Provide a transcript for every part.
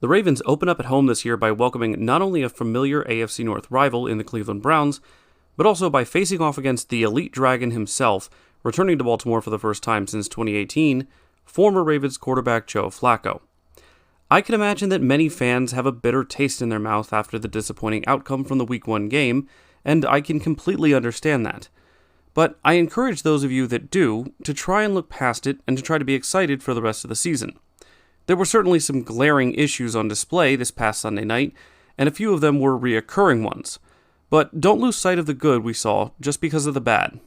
The Ravens open up at home this year by welcoming not only a familiar AFC North rival in the Cleveland Browns, but also by facing off against the Elite Dragon himself, returning to Baltimore for the first time since 2018, former Ravens quarterback Joe Flacco. I can imagine that many fans have a bitter taste in their mouth after the disappointing outcome from the Week 1 game, and I can completely understand that. But I encourage those of you that do to try and look past it and to try to be excited for the rest of the season. There were certainly some glaring issues on display this past Sunday night, and a few of them were reoccurring ones. But don't lose sight of the good we saw just because of the bad.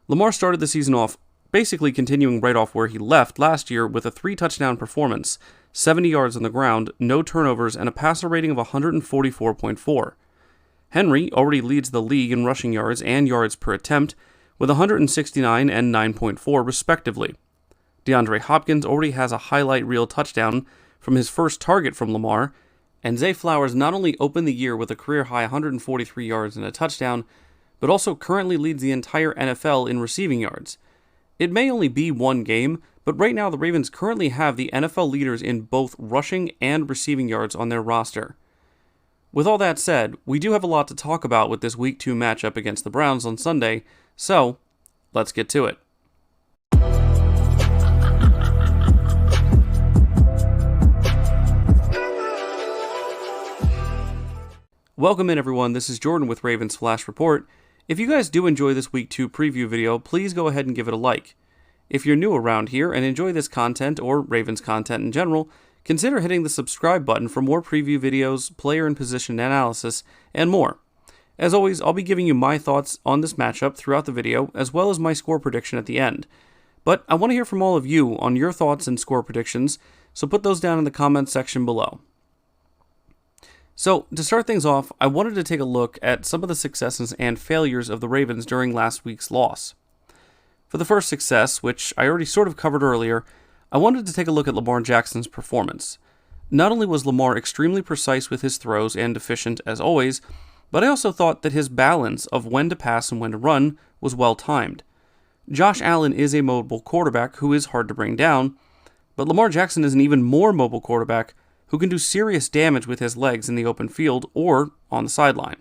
Lamar started the season off basically continuing right off where he left last year with a 3-touchdown performance, 70 yards on the ground, no turnovers, and a passer rating of 144.4. Henry already leads the league in rushing yards and yards per attempt with 169 and 9.4 respectively. DeAndre Hopkins already has a highlight reel touchdown from his first target from Lamar, and Zay Flowers not only opened the year with a career-high 143 yards and a touchdown, but also currently leads the entire NFL in receiving yards. It may only be one game, but right now the Ravens currently have the NFL leaders in both rushing and receiving yards on their roster. With all that said, we do have a lot to talk about with this Week 2 matchup against the Browns on Sunday, so let's get to it. Welcome in everyone, this is Jordan with Ravens Flash Report. If you guys do enjoy this Week 2 preview video, please go ahead and give it a like. If you're new around here and enjoy this content or Ravens content in general, consider hitting the subscribe button for more preview videos, player and position analysis, and more. As always, I'll be giving you my thoughts on this matchup throughout the video, as well as my score prediction at the end. But I want to hear from all of you on your thoughts and score predictions, so put those down in the comments section below. So, to start things off, I wanted to take a look at some of the successes and failures of the Ravens during last week's loss. For the first success, which I already sort of covered earlier, I wanted to take a look at Lamar Jackson's performance. Not only was Lamar extremely precise with his throws and efficient as always, but I also thought that his balance of when to pass and when to run was well timed. Josh Allen is a mobile quarterback who is hard to bring down, but Lamar Jackson is an even more mobile quarterback who can do serious damage with his legs in the open field or on the sideline.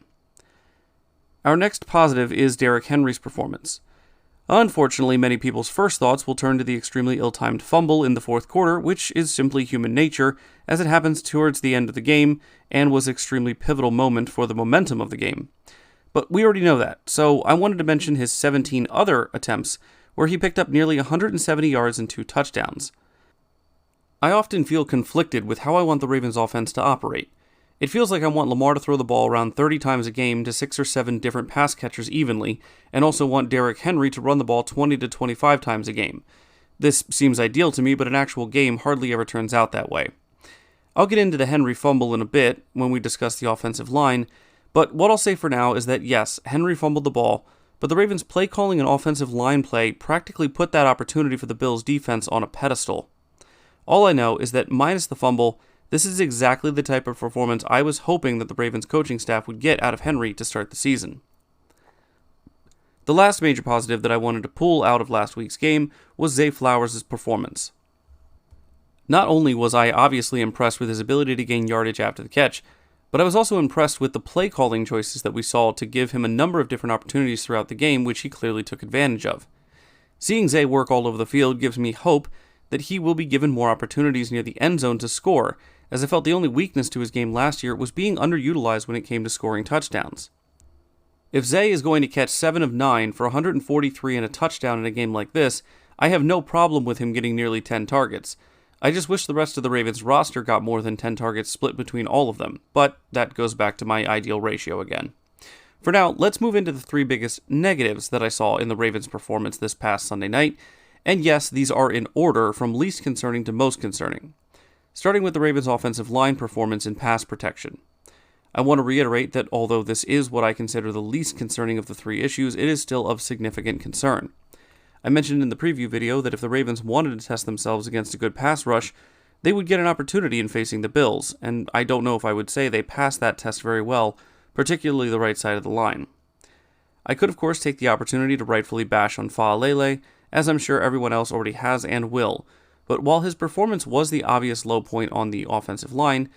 Our next positive is Derrick Henry's performance. Unfortunately, many people's first thoughts will turn to the extremely ill-timed fumble in the fourth quarter, which is simply human nature, as it happens towards the end of the game and was an extremely pivotal moment for the momentum of the game. But we already know that, so I wanted to mention his 17 other attempts, where he picked up nearly 170 yards and 2 touchdowns. I often feel conflicted with how I want the Ravens offense to operate. It feels like I want Lamar to throw the ball around 30 times a game to 6 or 7 different pass catchers evenly, and also want Derrick Henry to run the ball 20 to 25 times a game. This seems ideal to me, but an actual game hardly ever turns out that way. I'll get into the Henry fumble in a bit when we discuss the offensive line, but what I'll say for now is that yes, Henry fumbled the ball, but the Ravens' play calling and offensive line play practically put that opportunity for the Bills' defense on a pedestal. All I know is that minus the fumble, this is exactly the type of performance I was hoping that the Ravens coaching staff would get out of Henry to start the season. The last major positive that I wanted to pull out of last week's game was Zay Flowers' performance. Not only was I obviously impressed with his ability to gain yardage after the catch, but I was also impressed with the play calling choices that we saw to give him a number of different opportunities throughout the game, which he clearly took advantage of. Seeing Zay work all over the field gives me hope that he will be given more opportunities near the end zone to score, as I felt the only weakness to his game last year was being underutilized when it came to scoring touchdowns. If Zay is going to catch 7 of 9 for 143 and a touchdown in a game like this, I have no problem with him getting nearly 10 targets. I just wish the rest of the Ravens roster got more than 10 targets split between all of them, but that goes back to my ideal ratio again. For now, let's move into the 3 biggest negatives that I saw in the Ravens' performance this past Sunday night, and yes, these are in order from least concerning to most concerning. Starting with the Ravens' offensive line performance in pass protection. I want to reiterate that although this is what I consider the least concerning of the 3 issues, it is still of significant concern. I mentioned in the preview video that if the Ravens wanted to test themselves against a good pass rush, they would get an opportunity in facing the Bills, and I don't know if I would say they passed that test very well, particularly the right side of the line. I could of course take the opportunity to rightfully bash on Faalele, as I'm sure everyone else already has and will, but while his performance was the obvious low point on the offensive line,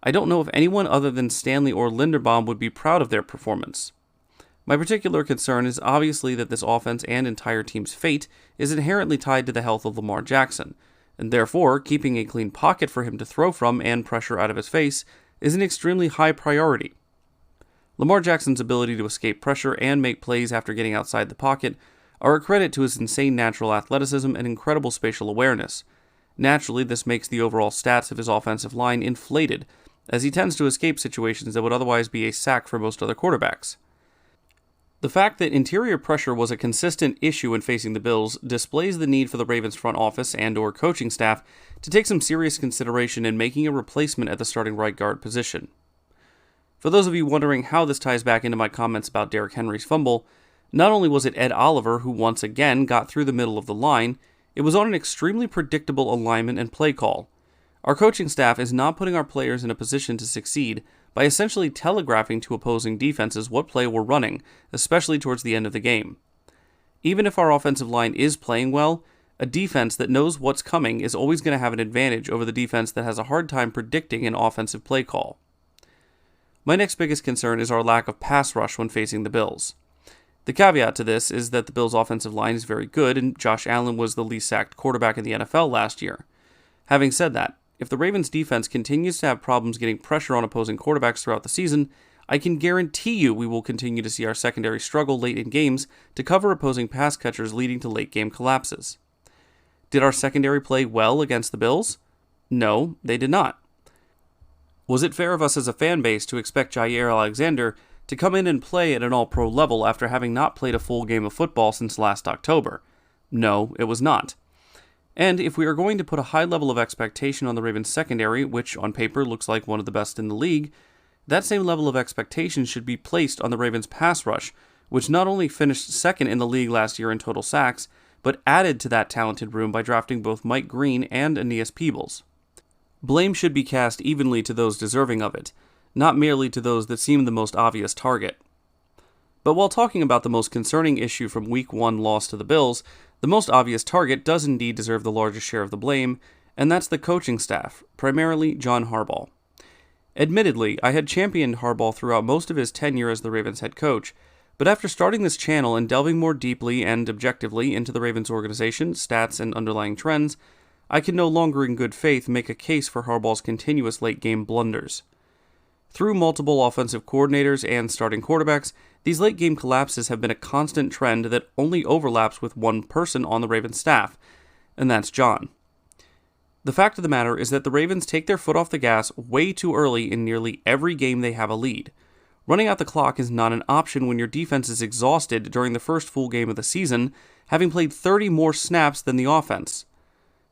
I don't know if anyone other than Stanley or Linderbaum would be proud of their performance. My particular concern is obviously that this offense and entire team's fate is inherently tied to the health of Lamar Jackson, and therefore keeping a clean pocket for him to throw from and pressure out of his face is an extremely high priority. Lamar Jackson's ability to escape pressure and make plays after getting outside the pocket are a credit to his insane natural athleticism and incredible spatial awareness. Naturally, this makes the overall stats of his offensive line inflated, as he tends to escape situations that would otherwise be a sack for most other quarterbacks. The fact that interior pressure was a consistent issue when facing the Bills displays the need for the Ravens front office and/or coaching staff to take some serious consideration in making a replacement at the starting right guard position. For those of you wondering how this ties back into my comments about Derrick Henry's fumble, not only was it Ed Oliver who once again got through the middle of the line, it was on an extremely predictable alignment and play call. Our coaching staff is not putting our players in a position to succeed by essentially telegraphing to opposing defenses what play we're running, especially towards the end of the game. Even if our offensive line is playing well, a defense that knows what's coming is always going to have an advantage over the defense that has a hard time predicting an offensive play call. My next biggest concern is our lack of pass rush when facing the Bills. The caveat to this is that the Bills' offensive line is very good, and Josh Allen was the least sacked quarterback in the NFL last year. Having said that, if the Ravens' defense continues to have problems getting pressure on opposing quarterbacks throughout the season, I can guarantee you we will continue to see our secondary struggle late in games to cover opposing pass catchers, leading to late-game collapses. Did our secondary play well against the Bills? No, they did not. Was it fair of us as a fan base to expect Jair Alexander to come in and play at an all-pro level after having not played a full game of football since last October? No, it was not. And if we are going to put a high level of expectation on the Ravens secondary, which on paper looks like one of the best in the league, that same level of expectation should be placed on the Ravens pass rush, which not only finished second in the league last year in total sacks, but added to that talented room by drafting both Mike Green and Aeneas Peebles. Blame should be cast evenly to those deserving of it, not merely to those that seem the most obvious target. But while talking about the most concerning issue from Week 1 loss to the Bills, the most obvious target does indeed deserve the largest share of the blame, and that's the coaching staff, primarily John Harbaugh. Admittedly, I had championed Harbaugh throughout most of his tenure as the Ravens head coach, but after starting this channel and delving more deeply and objectively into the Ravens organization, stats, and underlying trends, I can no longer in good faith make a case for Harbaugh's continuous late-game blunders. Through multiple offensive coordinators and starting quarterbacks, these late-game collapses have been a constant trend that only overlaps with one person on the Ravens staff, and that's John. The fact of the matter is that the Ravens take their foot off the gas way too early in nearly every game they have a lead. Running out the clock is not an option when your defense is exhausted during the first full game of the season, having played 30 more snaps than the offense.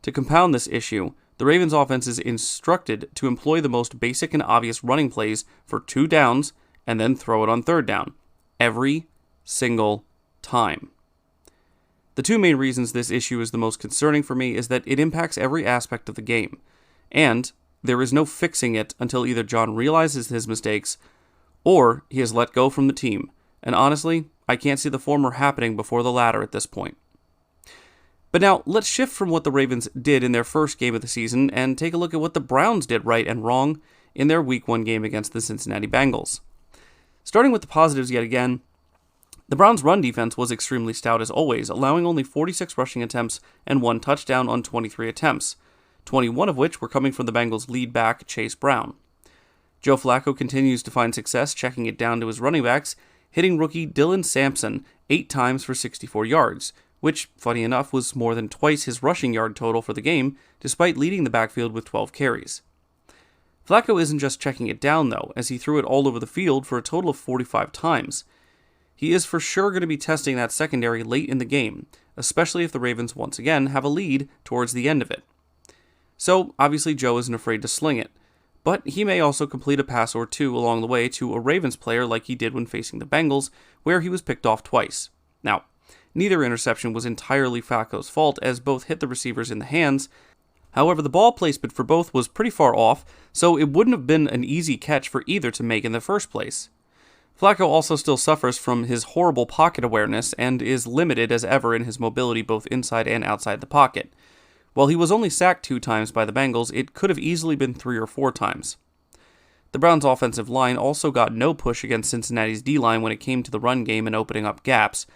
To compound this issue, the Ravens offense is instructed to employ the most basic and obvious running plays for 2 downs and then throw it on 3rd down. Every single time. The 2 main reasons this issue is the most concerning for me is that it impacts every aspect of the game, and there is no fixing it until either John realizes his mistakes or he is let go from the team, and honestly, I can't see the former happening before the latter at this point. But now, let's shift from what the Ravens did in their first game of the season and take a look at what the Browns did right and wrong in their Week 1 game against the Cincinnati Bengals. Starting with the positives yet again, the Browns' run defense was extremely stout as always, allowing only 46 rushing attempts and 1 touchdown on 23 attempts, 21 of which were coming from the Bengals' lead back, Chase Brown. Joe Flacco continues to find success checking it down to his running backs, hitting rookie Dylan Sampson 8 times for 64 yards, which, funny enough, was more than twice his rushing yard total for the game, despite leading the backfield with 12 carries. Flacco isn't just checking it down, though, as he threw it all over the field for a total of 45 times. He is for sure going to be testing that secondary late in the game, especially if the Ravens once again have a lead towards the end of it. So, obviously Joe isn't afraid to sling it, but he may also complete a pass or 2 along the way to a Ravens player like he did when facing the Bengals, where he was picked off twice. Now, neither interception was entirely Flacco's fault, as both hit the receivers in the hands. However, the ball placement for both was pretty far off, so it wouldn't have been an easy catch for either to make in the first place. Flacco also still suffers from his horrible pocket awareness and is limited as ever in his mobility both inside and outside the pocket, While he was only sacked 2 times by the Bengals, it could have easily been 3 or 4 times. The Browns' offensive line also got no push against Cincinnati's D-line when it came to the run game and opening up gaps,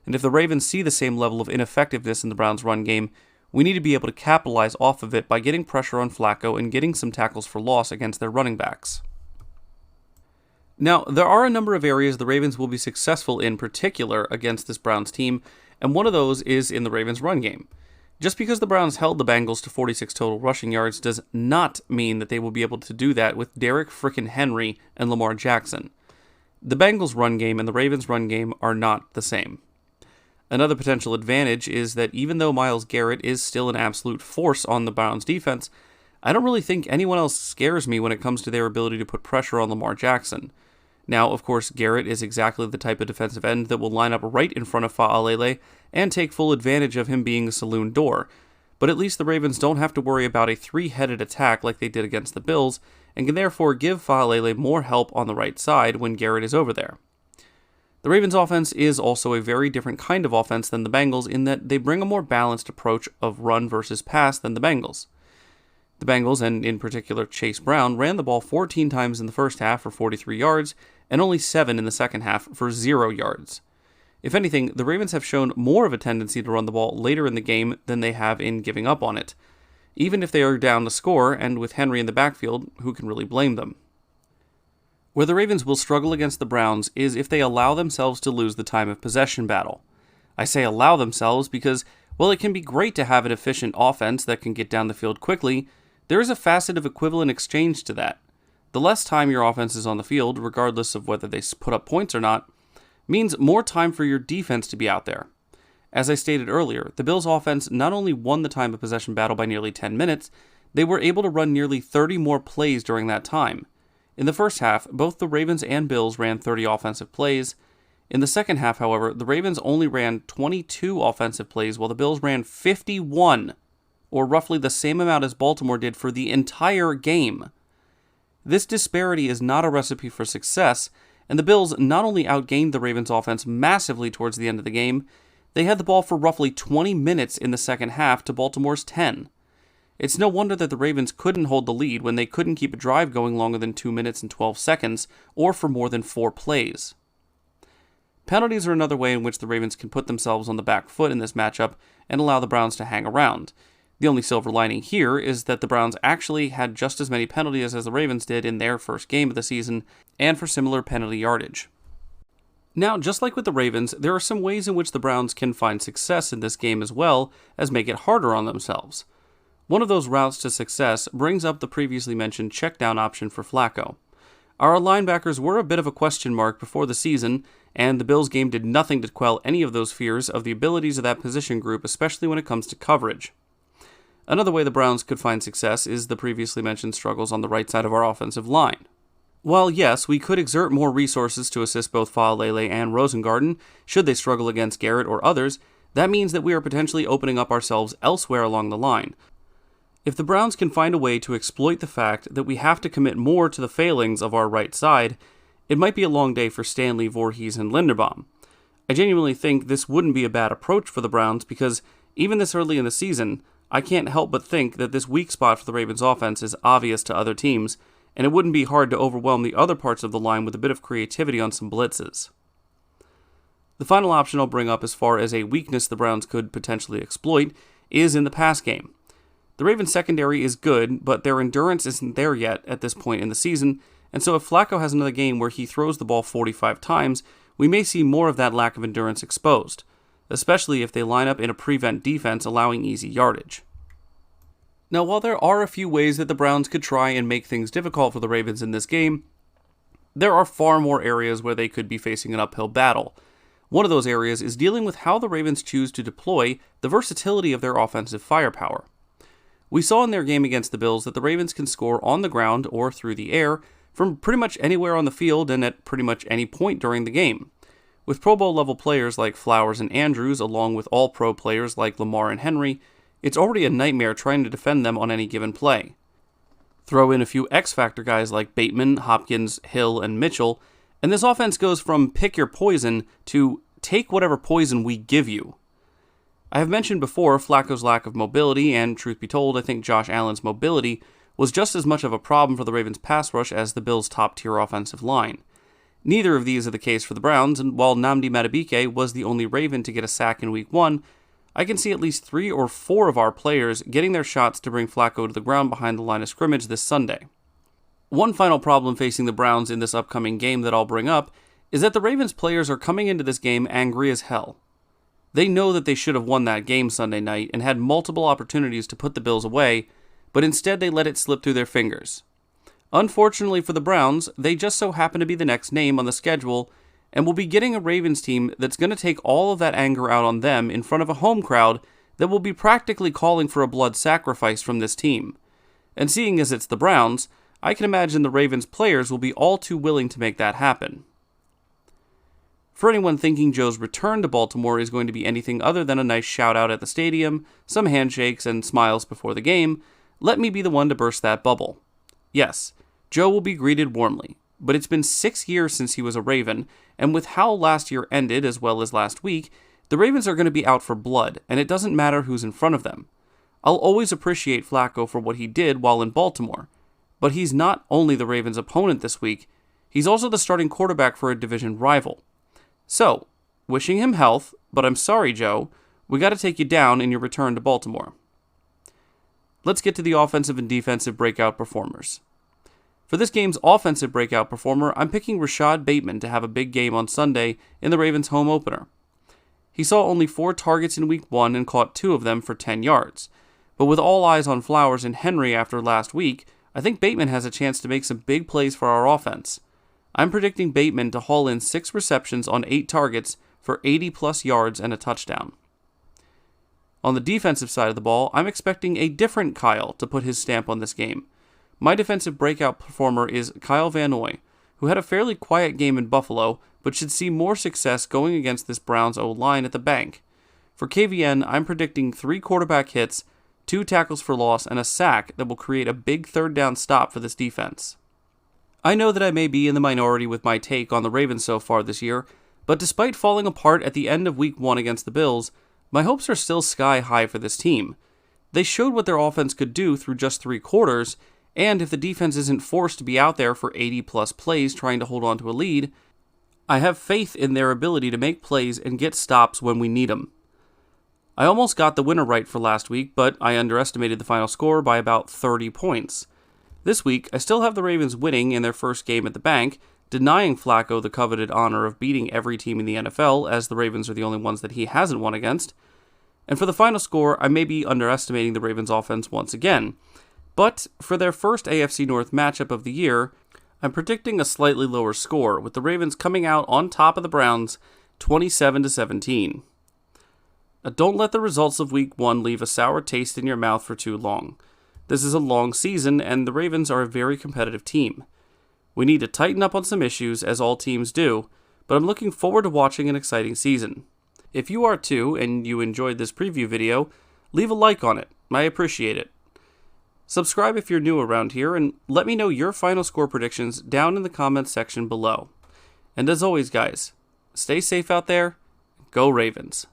and if the Ravens see the same level of ineffectiveness in the Browns' run game, we need to be able to capitalize off of it by getting pressure on Flacco and getting some tackles for loss against their running backs. Now, there are a number of areas the Ravens will be successful in particular against this Browns team, and one of those is in the Ravens' run game. Just because the Browns held the Bengals to 46 total rushing yards does not mean that they will be able to do that with Derrick frickin' Henry and Lamar Jackson. The Bengals' run game and the Ravens' run game are not the same. Another potential advantage is that even though Myles Garrett is still an absolute force on the Browns' defense, I don't really think anyone else scares me when it comes to their ability to put pressure on Lamar Jackson. Now, of course, Garrett is exactly the type of defensive end that will line up right in front of Fa'alele and take full advantage of him being a saloon door, but at least the Ravens don't have to worry about a 3-headed attack like they did against the Bills, and can therefore give Fa'alele more help on the right side when Garrett is over there. The Ravens' offense is also a very different kind of offense than the Bengals in that they bring a more balanced approach of run versus pass than the Bengals. The Bengals, and in particular Chase Brown, ran the ball 14 times in the first half for 43 yards, and only 7 in the second half for 0 yards. If anything, the Ravens have shown more of a tendency to run the ball later in the game than they have in giving up on it, even if they are down the score, and with Henry in the backfield, who can really blame them? Where the Ravens will struggle against the Browns is if they allow themselves to lose the time of possession battle. I say allow themselves because, while it can be great to have an efficient offense that can get down the field quickly, there is a facet of equivalent exchange to that. The less time your offense is on the field, regardless of whether they put up points or not, means more time for your defense to be out there. As I stated earlier, the Bills' offense not only won the time of possession battle by nearly 10 minutes, they were able to run nearly 30 more plays during that time. In the first half, both the Ravens and Bills ran 30 offensive plays. In the second half, however, the Ravens only ran 22 offensive plays while the Bills ran 51, or roughly the same amount as Baltimore did for the entire game. This disparity is not a recipe for success, and the Bills not only outgained the Ravens' offense massively towards the end of the game, they had the ball for roughly 20 minutes in the second half to Baltimore's 10. It's no wonder that the Ravens couldn't hold the lead when they couldn't keep a drive going longer than 2 minutes and 12 seconds, or for more than 4 plays. Penalties are another way in which the Ravens can put themselves on the back foot in this matchup and allow the Browns to hang around. The only silver lining here is that the Browns actually had just as many penalties as the Ravens did in their first game of the season, and for similar penalty yardage. Now, just like with the Ravens, there are some ways in which the Browns can find success in this game as well as make it harder on themselves. One of those routes to success brings up the previously mentioned check-down option for Flacco. Our linebackers were a bit of a question mark before the season, and the Bills game did nothing to quell any of those fears of the abilities of that position group, especially when it comes to coverage. Another way the Browns could find success is the previously mentioned struggles on the right side of our offensive line. While yes, we could exert more resources to assist both Fa'alele and Rosengarten, should they struggle against Garrett or others, that means that we are potentially opening up ourselves elsewhere along the line. If the Browns can find a way to exploit the fact that we have to commit more to the failings of our right side, it might be a long day for Stanley, Voorhees, and Linderbaum. I genuinely think this wouldn't be a bad approach for the Browns because, even this early in the season, I can't help but think that this weak spot for the Ravens' offense is obvious to other teams, and it wouldn't be hard to overwhelm the other parts of the line with a bit of creativity on some blitzes. The final option I'll bring up as far as a weakness the Browns could potentially exploit is in the pass game. The Ravens' secondary is good, but their endurance isn't there yet at this point in the season, and so if Flacco has another game where he throws the ball 45 times, we may see more of that lack of endurance exposed, especially if they line up in a prevent defense allowing easy yardage. Now, while there are a few ways that the Browns could try and make things difficult for the Ravens in this game, there are far more areas where they could be facing an uphill battle. One of those areas is dealing with how the Ravens choose to deploy the versatility of their offensive firepower. We saw in their game against the Bills that the Ravens can score on the ground or through the air from pretty much anywhere on the field and at pretty much any point during the game. With Pro Bowl level players like Flowers and Andrews, along with all pro players like Lamar and Henry, it's already a nightmare trying to defend them on any given play. Throw in a few X-Factor guys like Bateman, Hopkins, Hill, and Mitchell, and this offense goes from pick your poison to take whatever poison we give you. I have mentioned before Flacco's lack of mobility, and truth be told, I think Josh Allen's mobility was just as much of a problem for the Ravens' pass rush as the Bills' top-tier offensive line. Neither of these are the case for the Browns, and while Nnamdi Madubuike was the only Raven to get a sack in Week 1, I can see at least 3 or 4 of our players getting their shots to bring Flacco to the ground behind the line of scrimmage this Sunday. One final problem facing the Browns in this upcoming game that I'll bring up is that the Ravens players are coming into this game angry as hell. They know that they should have won that game Sunday night and had multiple opportunities to put the Bills away, but instead they let it slip through their fingers. Unfortunately for the Browns, they just so happen to be the next name on the schedule, and will be getting a Ravens team that's going to take all of that anger out on them in front of a home crowd that will be practically calling for a blood sacrifice from this team. And seeing as it's the Browns, I can imagine the Ravens players will be all too willing to make that happen. For anyone thinking Joe's return to Baltimore is going to be anything other than a nice shout-out at the stadium, some handshakes, and smiles before the game, let me be the one to burst that bubble. Yes, Joe will be greeted warmly, but it's been 6 years since he was a Raven, and with how last year ended as well as last week, the Ravens are going to be out for blood, and it doesn't matter who's in front of them. I'll always appreciate Flacco for what he did while in Baltimore, but he's not only the Ravens' opponent this week, he's also the starting quarterback for a division rival. So, wishing him health, but I'm sorry, Joe, we got to take you down in your return to Baltimore. Let's get to the offensive and defensive breakout performers. For this game's offensive breakout performer, I'm picking Rashad Bateman to have a big game on Sunday in the Ravens' home opener. He saw only 4 targets in Week 1 and caught 2 of them for 10 yards. But with all eyes on Flowers and Henry after last week, I think Bateman has a chance to make some big plays for our offense. I'm predicting Bateman to haul in 6 receptions on 8 targets for 80-plus yards and a touchdown. On the defensive side of the ball, I'm expecting a different Kyle to put his stamp on this game. My defensive breakout performer is Kyle Van Noy, who had a fairly quiet game in Buffalo, but should see more success going against this Browns O-line at the bank. For KVN, I'm predicting 3 quarterback hits, 2 tackles for loss, and a sack that will create a big third down stop for this defense. I know that I may be in the minority with my take on the Ravens so far this year, but despite falling apart at the end of Week 1 against the Bills, my hopes are still sky high for this team. They showed what their offense could do through just 3 quarters, and if the defense isn't forced to be out there for 80-plus plays trying to hold on to a lead, I have faith in their ability to make plays and get stops when we need them. I almost got the winner right for last week, but I underestimated the final score by about 30 points. This week, I still have the Ravens winning in their first game at the bank, denying Flacco the coveted honor of beating every team in the NFL, as the Ravens are the only ones that he hasn't won against. And for the final score, I may be underestimating the Ravens' offense once again. But for their first AFC North matchup of the year, I'm predicting a slightly lower score, with the Ravens coming out on top of the Browns 27-17. Don't let the results of Week 1 leave a sour taste in your mouth for too long. This is a long season, and the Ravens are a very competitive team. We need to tighten up on some issues, as all teams do, but I'm looking forward to watching an exciting season. If you are too, and you enjoyed this preview video, leave a like on it. I appreciate it. Subscribe if you're new around here, and let me know your final score predictions down in the comments section below. And as always, guys, stay safe out there. Go Ravens.